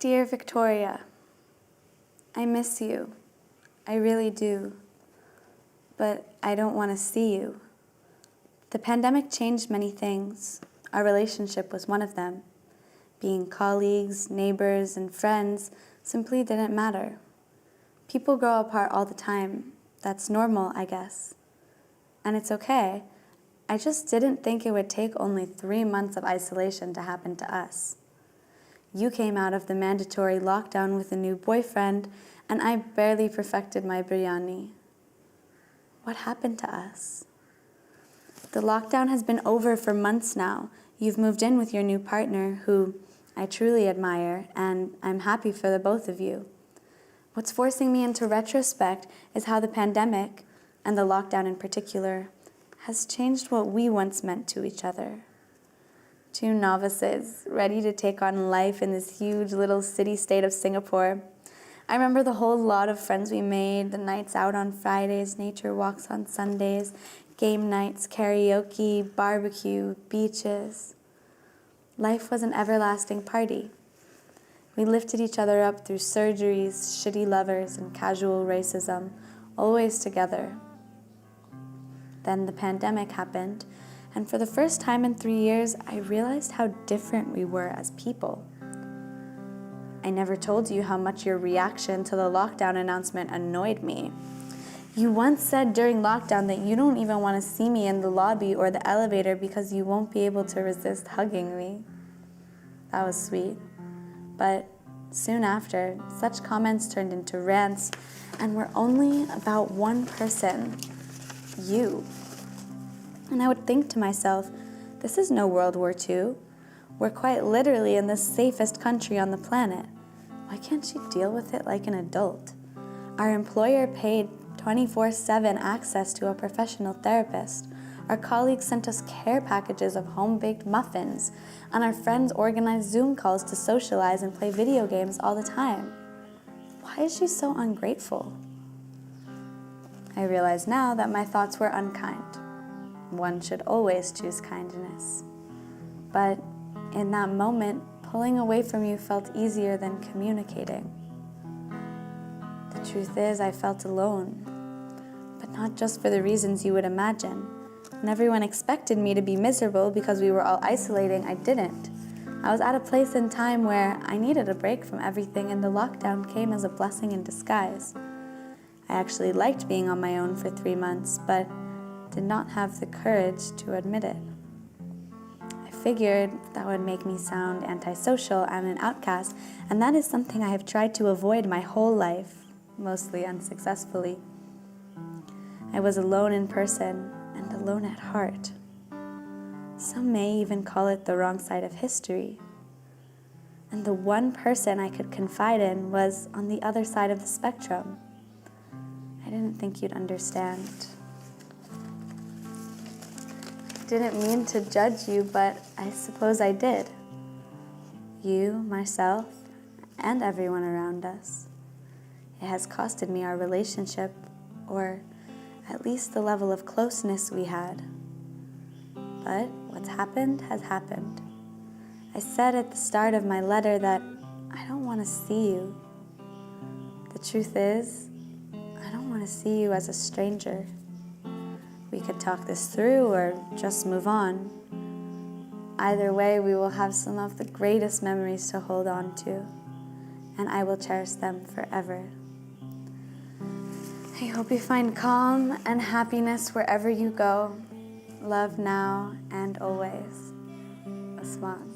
Dear Victoria, I miss you. I really do. But I don't want to see you. The pandemic changed many things. Our relationship was one of them. Being colleagues, neighbors, and friends simply didn't matter. People grow apart all the time. That's normal, I guess. And it's okay. I just didn't think it would take only 3 months of isolation to happen to us. You came out of the mandatory lockdown with a new boyfriend, and I barely perfected my biryani. What happened to us? The lockdown has been over for months now. You've moved in with your new partner, who I truly admire, and I'm happy for the both of you. What's forcing me into retrospect is how the pandemic, and the lockdown in particular, has changed what we once meant to each other. Two novices, ready to take on life in this huge little city-state of Singapore. I remember the whole lot of friends we made, the nights out on Fridays, nature walks on Sundays, game nights, karaoke, barbecue, beaches. Life was an everlasting party. We lifted each other up through surgeries, shitty lovers, and casual racism, always together. Then the pandemic happened, and for the first time in 3 years, I realized how different we were as people. I never told you how much your reaction to the lockdown announcement annoyed me. You once said during lockdown that you don't even want to see me in the lobby or the elevator because you won't be able to resist hugging me. That was sweet. But soon after, such comments turned into rants and were only about one person, you. And I would think to myself, this is no World War II. We're quite literally in the safest country on the planet. Why can't she deal with it like an adult? Our employer paid 24/7 access to a professional therapist. Our colleagues sent us care packages of home-baked muffins, and our friends organized Zoom calls to socialize and play video games all the time. Why is she so ungrateful? I realize now that my thoughts were unkind. One should always choose kindness. But in that moment, pulling away from you felt easier than communicating. The truth is, I felt alone, but not just for the reasons you would imagine. When everyone expected me to be miserable because we were all isolating, I didn't. I was at a place in time where I needed a break from everything, and the lockdown came as a blessing in disguise. I actually liked being on my own for 3 months, but did not have the courage to admit it. I figured that would make me sound antisocial and an outcast, and that is something I have tried to avoid my whole life, mostly unsuccessfully. I was alone in person and alone at heart. Some may even call it the wrong side of history. And the one person I could confide in was on the other side of the spectrum. I didn't think you'd understand. Didn't mean to judge you, but I suppose I did. You, myself, and everyone around us. It has costed me our relationship, or at least the level of closeness we had. But what's happened has happened. I said at the start of my letter that I don't want to see you. The truth is, I don't want to see you as a stranger. We could talk this through or just move on. Either way, we will have some of the greatest memories to hold on to, and I will cherish them forever. I hope you find calm and happiness wherever you go. Love now and always. Osman.